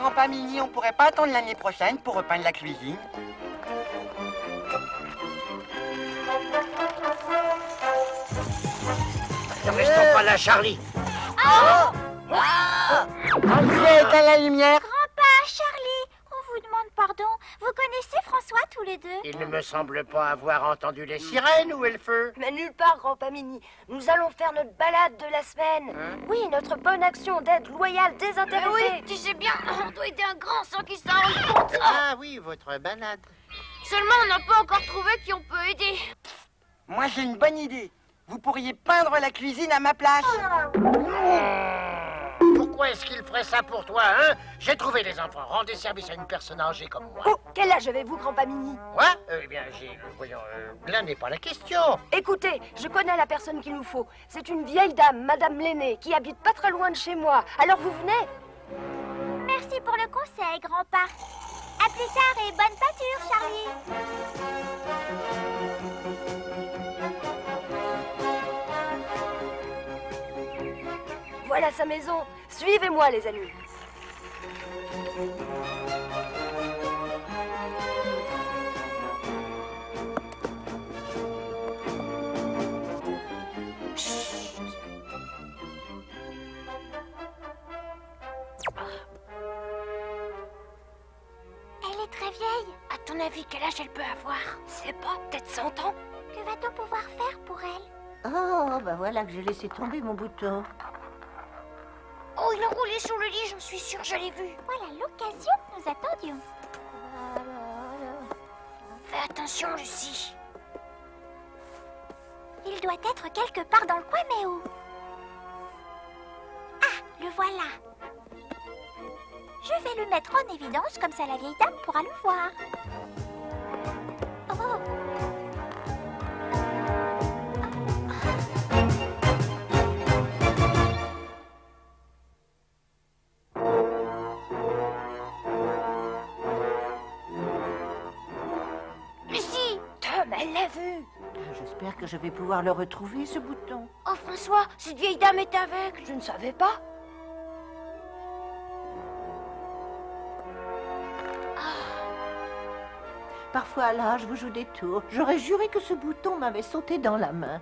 grand-père Mini, on pourrait pas attendre l'année prochaine pour repeindre la cuisine? Ne restons pas là, Charlie. Olivier, éteins la lumière. Grand-père, Charlie, on vous demande pardon. Vous connaissez François tous les deux? Il ne me semble pas avoir entendu les sirènes. Où est le feu? Mais nulle part, grand-père Mini. Nous allons faire notre balade de la semaine. Oui, notre bonne action d'aide loyale désintéressée. Oui, tu sais bien, on doit aider un grand sans qu'il s'en rende compte. Ah oui, votre balade. Seulement, on n'a pas encore trouvé qui on peut aider. Moi, j'ai une bonne idée. Vous pourriez peindre la cuisine à ma place. Pourquoi est-ce qu'il ferait ça pour toi, hein? J'ai trouvé les enfants. Rendez service à une personne âgée comme moi. Oh, quel âge avez-vous, grand-père Mini? Moi? Eh bien, voyons, là n'est pas la question. Écoutez, je connais la personne qu'il nous faut. C'est une vieille dame, Madame Lenné, qui habite pas très loin de chez moi. Alors vous venez? Merci pour le conseil, grand-père. À plus tard et bonne pâture, Charlie. Voilà sa maison. Suivez-moi, les amis. Elle est très vieille. À ton avis, quel âge elle peut avoir? C'est pas, peut-être 100 ans. Que va-t-on pouvoir faire pour elle? Oh, bah voilà que j'ai laissé tomber mon bouton. Oh, il a roulé sur le lit, j'en suis sûre, je l'ai vu. Voilà l'occasion que nous attendions. Fais attention, Lucie. Il doit être quelque part dans le coin, mais où? Ah, le voilà. Je vais le mettre en évidence, comme ça la vieille dame pourra le voir. Oh. Lucie! Tom, elle l'a vu. J'espère que je vais pouvoir le retrouver, ce bouton. Oh, François, cette vieille dame est aveugle. Je ne savais pas. Parfois, là, je vous joue des tours. J'aurais juré que ce bouton m'avait sauté dans la main.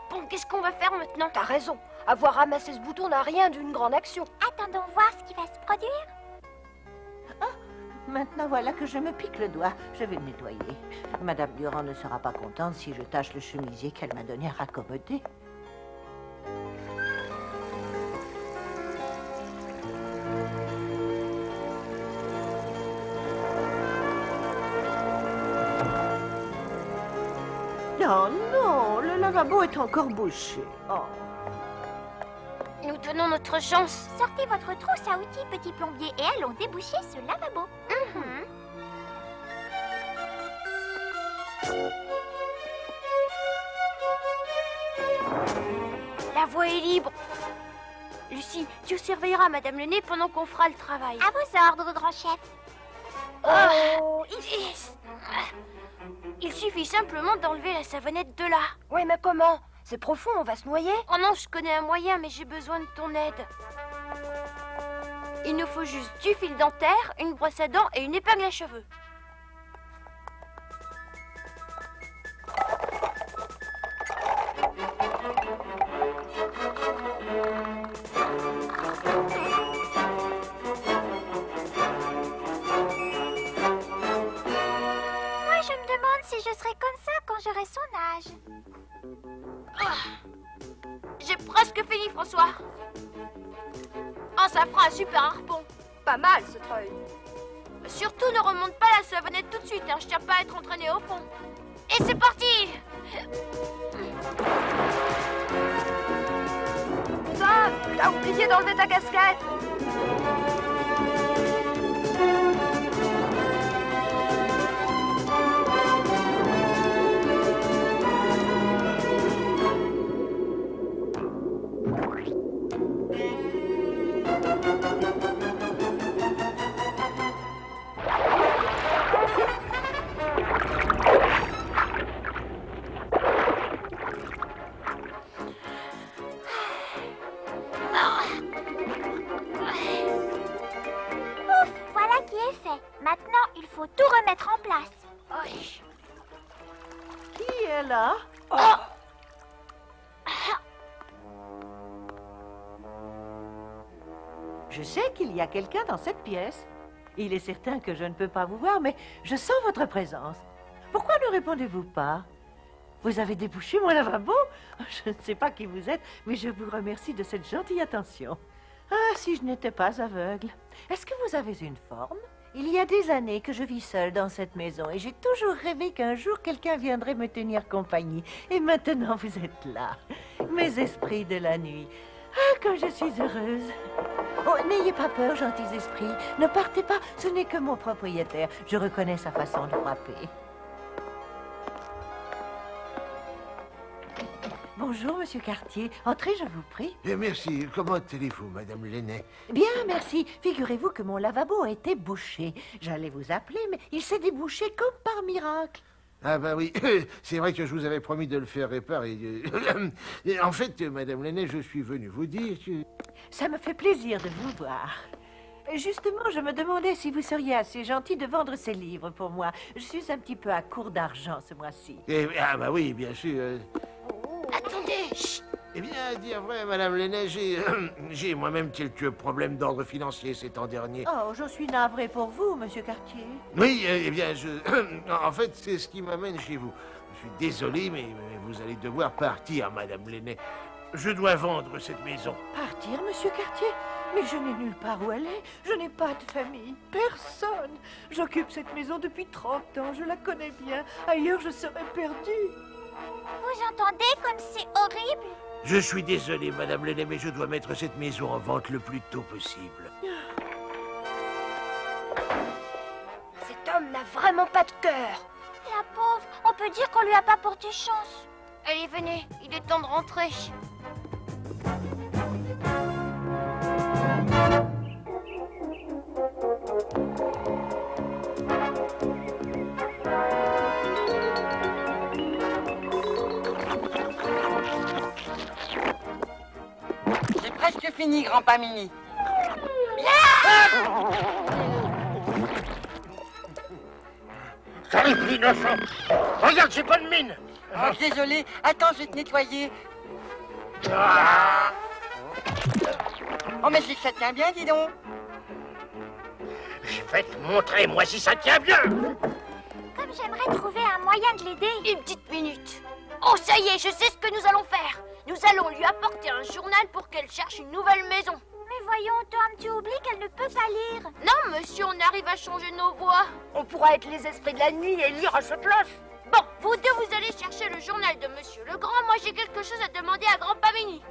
Bon, qu'est-ce qu'on va faire maintenant? T'as raison. Avoir ramassé ce bouton n'a rien d'une grande action. Attendons voir ce qui va se produire. Maintenant, voilà que je me pique le doigt. Je vais le nettoyer. Madame Durand ne sera pas contente si je tâche le chemisier qu'elle m'a donné à raccommoder. Oh non, le lavabo est encore bouché. Oh. Nous tenons notre chance. Sortez votre trousse à outils, petit plombier, et allons déboucher ce lavabo. La voie est libre. Lucie, tu surveilleras Madame Lenné pendant qu'on fera le travail. À vos ordres, grand chef. Oh, il suffit simplement d'enlever la savonnette de là. Oui, mais comment? C'est profond, on va se noyer. Oh non, je connais un moyen, mais j'ai besoin de ton aide. Il nous faut juste du fil dentaire, une brosse à dents et une épingle à cheveux. Moi, je me demande si je serai comme ça quand j'aurai son âge. J'ai presque fini, François. Oh, ça fera un super harpon. Pas mal, ce treuil. Surtout, ne remonte pas la savonnette tout de suite, hein. Je tiens pas à être entraîné au fond. Et c'est parti! Tom, t'as oublié d'enlever ta casquette. faut tout remettre en place. Oui. Qui est là? Je sais qu'il y a quelqu'un dans cette pièce. Il est certain que je ne peux pas vous voir, mais je sens votre présence. Pourquoi ne répondez-vous pas? Vous avez débouché mon lavabo? Je ne sais pas qui vous êtes, mais je vous remercie de cette gentille attention. Ah, si je n'étais pas aveugle. Est-ce que vous avez une forme? Il y a des années que je vis seule dans cette maison et j'ai toujours rêvé qu'un jour quelqu'un viendrait me tenir compagnie. Et maintenant vous êtes là, mes esprits de la nuit. Ah, quand je suis heureuse. Oh, n'ayez pas peur, gentils esprits. Ne partez pas, ce n'est que mon propriétaire. Je reconnais sa façon de frapper. Bonjour, monsieur Cartier. Entrez, je vous prie. Merci. Comment allez-vous, madame Lenné? Bien, merci. Figurez-vous que mon lavabo a été bouché. J'allais vous appeler, mais il s'est débouché comme par miracle. Ah bah oui, c'est vrai que je vous avais promis de le faire réparer. En fait, madame Lenné, je suis venu vous dire que... Ça me fait plaisir de vous voir. Justement, je me demandais si vous seriez assez gentil de vendre ces livres pour moi. Je suis un petit peu à court d'argent ce mois-ci. Ah bah oui, bien sûr. Attendez, chut. Eh bien, à dire vrai, madame Lenné, j'ai moi-même quelques problèmes d'ordre financier ces temps derniers. Oh, je suis navré pour vous, monsieur Cartier. Oui, eh bien, en fait, c'est ce qui m'amène chez vous. Je suis désolé, mais vous allez devoir partir, madame Lenné. Je dois vendre cette maison. Partir, monsieur Cartier? Mais je n'ai nulle part où aller. Je n'ai pas de famille. Personne. J'occupe cette maison depuis 30 ans. Je la connais bien. Ailleurs, je serais perdue. Vous entendez comme c'est horrible? Je suis désolé, madame Lenné, mais je dois mettre cette maison en vente le plus tôt possible. Cet homme n'a vraiment pas de cœur. La pauvre, on peut dire qu'on lui a pas porté chance. Allez, venez, il est temps de rentrer. C'est presque fini, grand-pa Mini. Sale innocent. Regarde, j'ai pas de mine. Oh, désolé, attends, je vais te nettoyer. Oh, mais si ça tient bien, dis donc. Je vais te montrer, moi, si ça tient bien. Comme j'aimerais trouver un moyen de l'aider. Une petite minute. Oh, ça y est, je sais ce que nous allons faire. Nous allons lui apporter un journal pour qu'elle cherche une nouvelle maison. Mais voyons, Tom, tu oublies qu'elle ne peut pas lire. Non, monsieur, on arrive à changer nos voix. On pourra être les esprits de la nuit et lire à sa place. Bon, vous deux, vous allez chercher le journal de monsieur Legrand. Moi, j'ai quelque chose à demander à grand-pa Mini.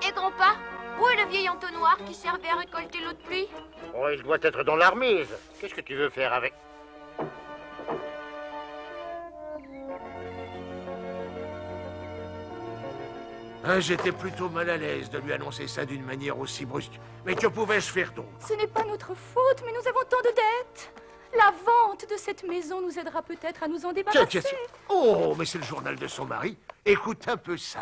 Et grand-pa, où est le vieil entonnoir qui servait à récolter l'eau de pluie? Oh, il doit être dans l'armise. Qu'est-ce que tu veux faire avec? Ah, j'étais plutôt mal à l'aise de lui annoncer ça d'une manière aussi brusque. Mais que pouvais-je faire d'autre? Ce n'est pas notre faute, mais nous avons tant de dettes. La vente de cette maison nous aidera peut-être à nous en débarrasser. Oh, mais c'est le journal de son mari. Écoute un peu ça.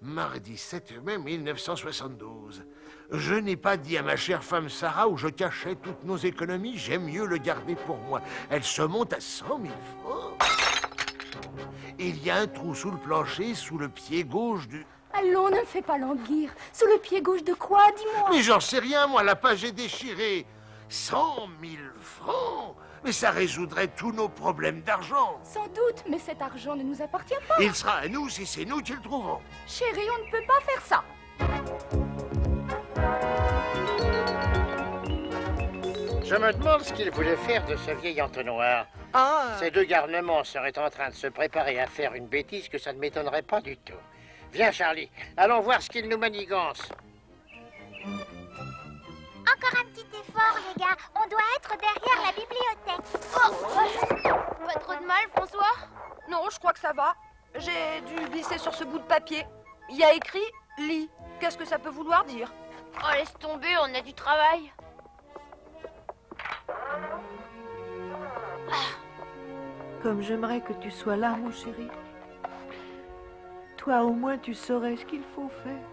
Mardi 7 mai 1972. Je n'ai pas dit à ma chère femme Sarah où je cachais toutes nos économies. J'aime mieux le garder pour moi. Elle se monte à 100 000 francs. Il y a un trou sous le plancher, sous le pied gauche du... Allons, ne me fais pas languir. Sous le pied gauche de quoi, dis-moi? Mais j'en sais rien, moi, la page est déchirée. 100 000 francs? Mais ça résoudrait tous nos problèmes d'argent. Sans doute, mais cet argent ne nous appartient pas. Il sera à nous si c'est nous qui le trouvons. Chérie, on ne peut pas faire ça. Je me demande ce qu'il voulait faire de ce vieil entonnoir. Ah, Ces deux garnements seraient en train de se préparer à faire une bêtise que ça ne m'étonnerait pas du tout. Viens, Charlie, allons voir ce qu'ils nous manigancent. Encore un petit effort, les gars. On doit être derrière la bibliothèque. Oh, pas trop de mal, François? Non, je crois que ça va. J'ai dû glisser sur ce bout de papier. Il y a écrit « lit ». Qu'est-ce que ça peut vouloir dire? Oh, laisse tomber, on a du travail. Comme j'aimerais que tu sois là, mon chéri. Toi, au moins, tu saurais ce qu'il faut faire.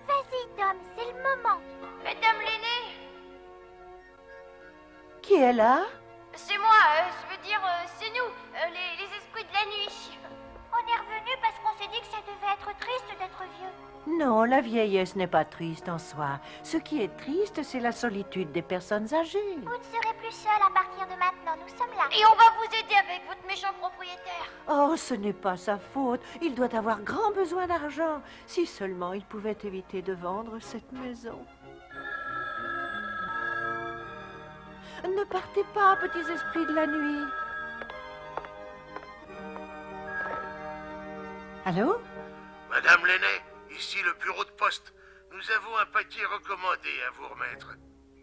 Vas-y, Tom, c'est le moment. Madame l'aînée. Qui est là? C'est moi, je veux dire, c'est nous, les esprits de la nuit. On est revenus parce qu'on s'est dit que ça devait être triste d'être vieux. Non, la vieillesse n'est pas triste en soi. Ce qui est triste, c'est la solitude des personnes âgées. Vous ne serez plus seul à partir de maintenant, nous sommes là. Et on va vous aider avec votre méchant propriétaire. Oh, ce n'est pas sa faute. Il doit avoir grand besoin d'argent. Si seulement il pouvait éviter de vendre cette maison. Ne partez pas, petits esprits de la nuit. Allô? Madame l'aînée, ici le bureau de poste. Nous avons un paquet recommandé à vous remettre.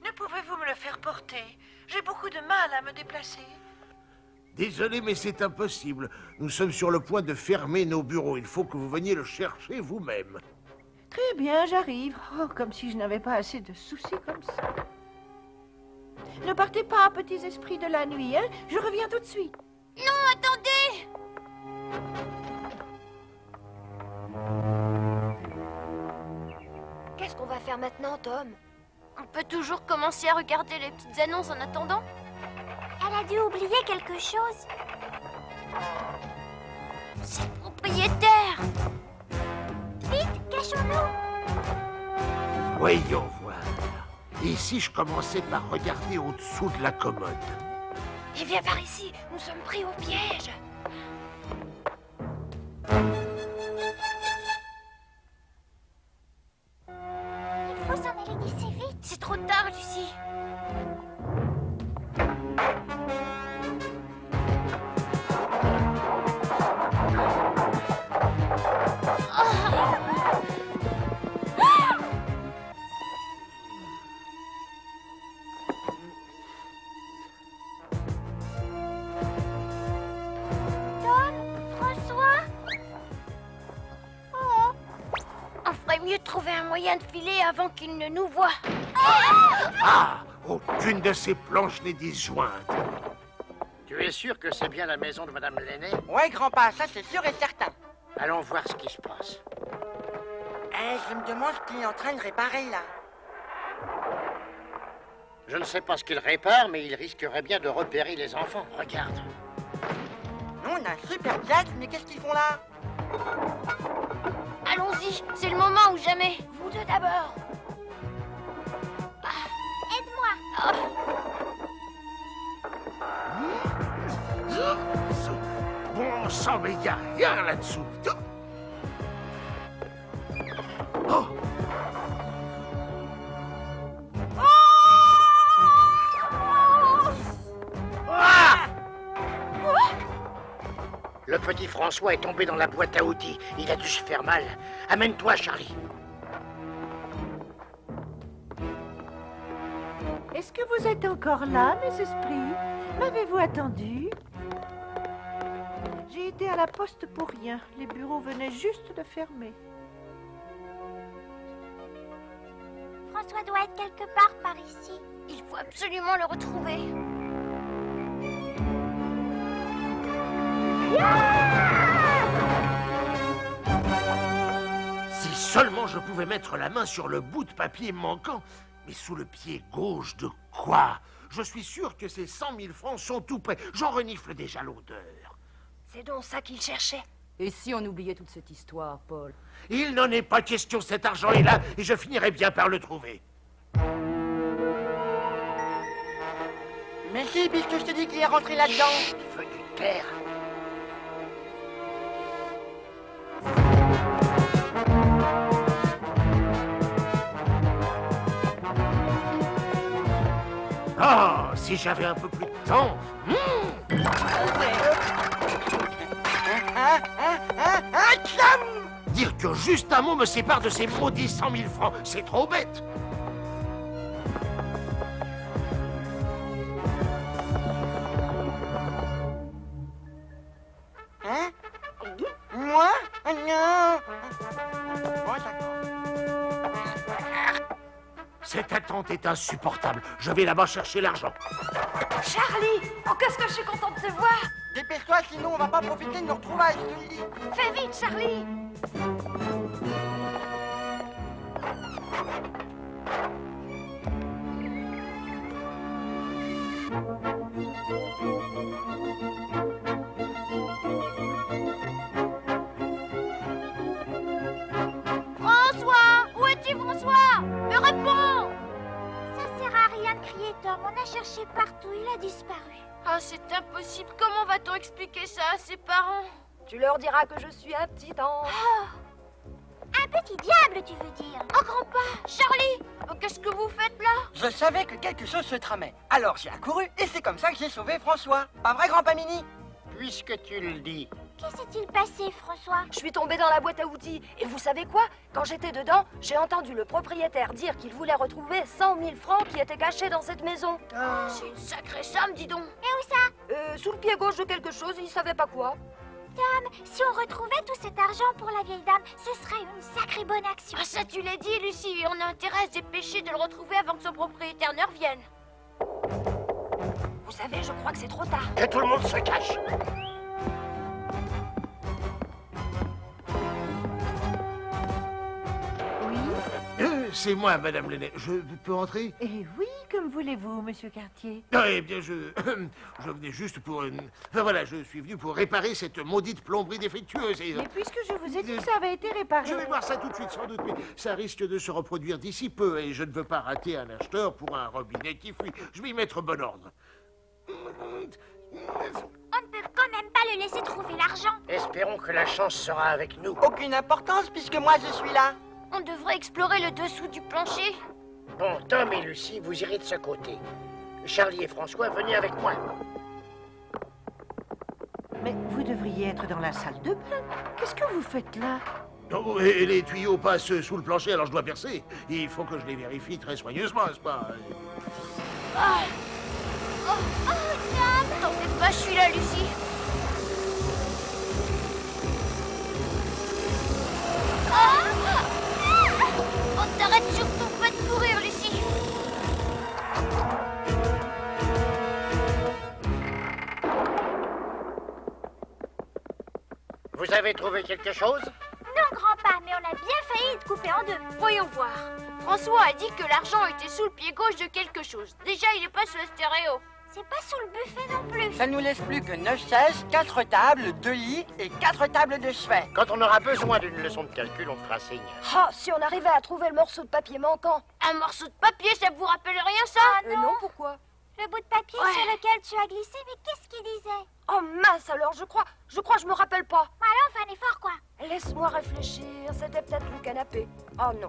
Ne pouvez-vous me le faire porter? J'ai beaucoup de mal à me déplacer. Désolé, mais c'est impossible. Nous sommes sur le point de fermer nos bureaux. Il faut que vous veniez le chercher vous-même. Très bien, j'arrive. Oh, comme si je n'avais pas assez de soucis comme ça. Ne partez pas, petits esprits de la nuit, hein? Je reviens tout de suite. Non, attendez! Qu'est-ce qu'on va faire maintenant, Tom? On peut toujours commencer à regarder les petites annonces en attendant. Elle a dû oublier quelque chose. C'est le propriétaire. Vite, cachons-nous. Voyons voir. Ici, je commençais par regarder au-dessous de la commode. Et viens par ici, nous sommes pris au piège. Il faut s'en aller d'ici vite. C'est trop tard, Lucie. Mieux de trouver un moyen de filer avant qu'il ne nous voie. Ah! Aucune de ces planches n'est disjointe. Tu es sûr que c'est bien la maison de Madame l'aînée? Ouais, grand-père, ça c'est sûr et certain. Allons voir ce qui se passe. Je me demande ce qu'il est en train de réparer là. Je ne sais pas ce qu'il répare, mais il risquerait bien de repérer les enfants. Regarde. Nous, on a un super jazz, mais qu'est-ce qu'ils font là? Allons-y, c'est le moment ou jamais. Vous deux d'abord. Aide-moi. Bon sang, mais il n'y a rien là-dessous. Oh! Le petit François est tombé dans la boîte à outils. Il a dû se faire mal. Amène-toi, Charlie. Est-ce que vous êtes encore là, mes esprits? M'avez-vous attendu? J'ai été à la poste pour rien. Les bureaux venaient juste de fermer. François doit être quelque part par ici. Il faut absolument le retrouver. Si seulement je pouvais mettre la main sur le bout de papier manquant. Mais sous le pied gauche de quoi? Je suis sûr que ces 100 000 francs sont tout prêts. J'en renifle déjà l'odeur. C'est donc ça qu'il cherchait. Et si on oubliait toute cette histoire, Paul? Il n'en est pas question, cet argent est là et je finirai bien par le trouver. Mais si, puisque je te dis qu'il est rentré là-dedans. Venu terre. Oh, si j'avais un peu plus de temps. Dire que juste un mot me sépare de ces maudits 100 000 francs, c'est trop bête. Hein? Moi? Non. Bon, d'accord. Cette attente est insupportable. Je vais là-bas chercher l'argent. Charlie! Oh, qu'est-ce que je suis contente de te voir! Dépêche-toi, sinon on va pas profiter de nos retrouvailles, je te le dis. Fais vite, Charlie! Tom, on a cherché partout, il a disparu. Ah, c'est impossible. Comment va-t-on expliquer ça à ses parents? Tu leur diras que je suis un petit ange. Un petit diable, tu veux dire? Oh, grand-père, Charlie, qu'est-ce que vous faites là? Je savais que quelque chose se tramait. Alors j'ai accouru et c'est comme ça que j'ai sauvé François. Pas vrai, grand Mini? Puisque tu le dis. Que s'est-il passé, François? Je suis tombée dans la boîte à outils. Et vous savez quoi? Quand j'étais dedans, j'ai entendu le propriétaire dire qu'il voulait retrouver 100 000 francs qui étaient cachés dans cette maison. C'est une sacrée somme, dis donc. Et où ça? Sous le pied gauche de quelque chose, il savait pas quoi. Tom, si on retrouvait tout cet argent pour la vieille dame, ce serait une sacrée bonne action. Ah, ça tu l'as dit, Lucie. Et on a intérêt à se dépêcher de le retrouver avant que son propriétaire ne revienne. Vous savez, je crois que c'est trop tard. Que tout le monde se cache. C'est moi, Madame Lenné. Je peux entrer? Eh oui, comme voulez-vous, Monsieur Cartier. Ah, eh bien, je venais juste pour... Enfin, voilà, je suis venu pour réparer cette maudite plomberie défectueuse. Et... Mais puisque je vous ai dit que ça avait été réparé... Je vais voir ça tout de suite, sans doute, mais ça risque de se reproduire d'ici peu, et je ne veux pas rater un acheteur pour un robinet qui fuit. Je vais y mettre bon ordre. On ne peut quand même pas le laisser trouver l'argent. Espérons que la chance sera avec nous. Aucune importance puisque moi je suis là. On devrait explorer le dessous du plancher. Bon, Tom et Lucie, vous irez de ce côté. Charlie et François, venez avec moi. Mais vous devriez être dans la salle de bain. Qu'est-ce que vous faites là? Oh, et les tuyaux passent sous le plancher, alors je dois percer. Il faut que je les vérifie très soigneusement, n'est-ce pas? Tom! T'en fais pas, je suis là, Lucie. On t'arrête surtout pas de courir, Lucie. Vous avez trouvé quelque chose? Non, grand-père, mais on a bien failli te couper en deux. Voyons voir. François a dit que l'argent était sous le pied gauche de quelque chose. Déjà, il est pas sous le stéréo. C'est pas sous le buffet non plus. Ça ne nous laisse plus que 9 chaises, 4 tables, 2 lits et 4 tables de chevet. Quand on aura besoin d'une leçon de calcul, on fera signe. Ah, si on arrivait à trouver le morceau de papier manquant. Un morceau de papier, ça vous rappelle rien, ça? Non, pourquoi? Le bout de papier Ouais. sur lequel tu as glissé, mais qu'est-ce qu'il disait? Oh mince, alors je crois je me rappelle pas. Alors, on fait un effort, quoi. Laisse-moi réfléchir, c'était peut-être le canapé. Oh non.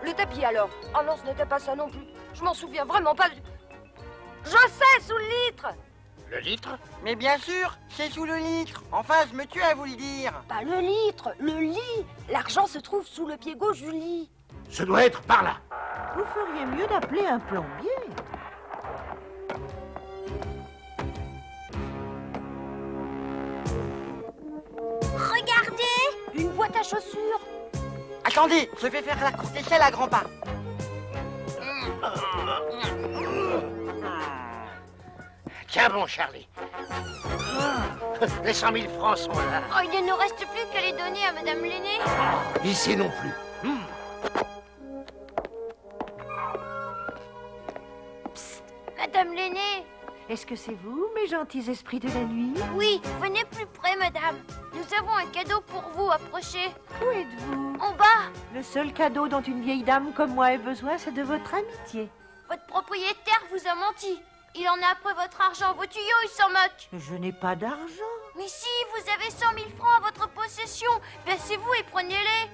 Le tapis alors? Oh non, ce n'était pas ça non plus. Je m'en souviens vraiment pas. Je sais, sous le litre. Le litre? Mais bien sûr, c'est sous le litre. Enfin, je me tue à vous le dire. Pas le litre, le lit. L'argent se trouve sous le pied gauche du lit. Ce doit être par là. Vous feriez mieux d'appeler un plombier. Regardez! Une boîte à chaussures. Attendez, je vais faire la courte échelle à grands pas. Tiens bon, Charlie. Les 100 000 francs sont là. Oh, il ne nous reste plus qu'à les donner à Madame Lenné. Ici non plus. Madame Lenné. Est-ce que c'est vous, mes gentils esprits de la nuit? Oui, venez plus près, madame. Nous avons un cadeau pour vous, approchez. Où êtes-vous? En bas, Le seul cadeau dont une vieille dame comme moi ait besoin, c'est de votre amitié. votre propriétaire vous a menti. Il en a après votre argent, vos tuyaux, il s'en moque. Je n'ai pas d'argent. Mais si, vous avez 100 000 francs à votre possession. Baissez-vous et prenez-les.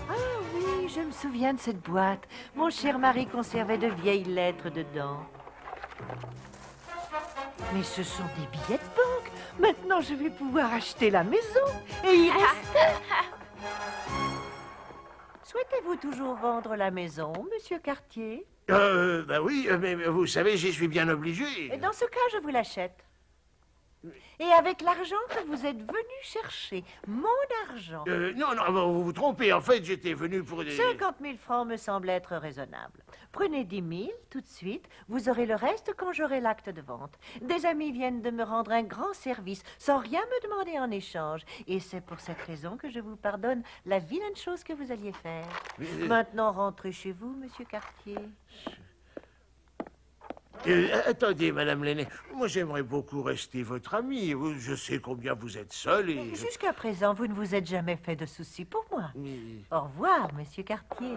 Ah oui, je me souviens de cette boîte. Mon cher mari conservait de vieilles lettres dedans. Mais ce sont des billets de banque. Maintenant, je vais pouvoir acheter la maison et y rester. Souhaitez-vous toujours vendre la maison, Monsieur Cartier? Bah oui, mais vous savez, j'y suis bien obligé. Et dans ce cas, je vous l'achète. Et avec l'argent que vous êtes venu chercher, mon argent. Non, vous vous trompez. En fait, j'étais venu pour des... 50 000 francs me semble être raisonnable. Prenez 10 000 tout de suite. Vous aurez le reste quand j'aurai l'acte de vente. Des amis viennent de me rendre un grand service sans rien me demander en échange. Et c'est pour cette raison que je vous pardonne la vilaine chose que vous alliez faire. Maintenant, rentrez chez vous, Monsieur Cartier. Attendez, Madame Lenné, moi j'aimerais beaucoup rester votre amie. Je sais combien vous êtes seule et... Jusqu'à présent, vous ne vous êtes jamais fait de soucis pour moi. Au revoir, Monsieur Cartier.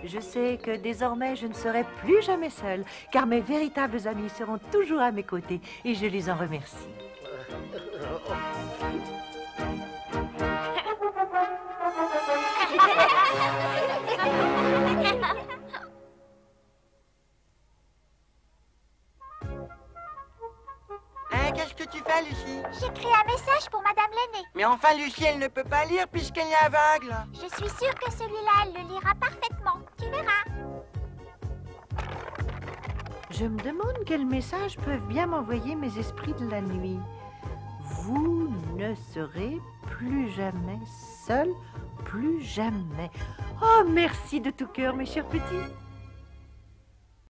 Je sais que désormais je ne serai plus jamais seule, car mes véritables amis seront toujours à mes côtés et je les en remercie. Hein, qu'est-ce que tu fais, Lucie? J'écris un message pour Madame l'aînée. Mais enfin, Lucie, elle ne peut pas lire puisqu'elle est aveugle. Je suis sûre que celui-là, elle le lira parfaitement. Tu verras. Je me demande quels messages peuvent bien m'envoyer mes esprits de la nuit. Vous ne serez plus jamais seul, plus jamais. Oh, merci de tout cœur, mes chers petits.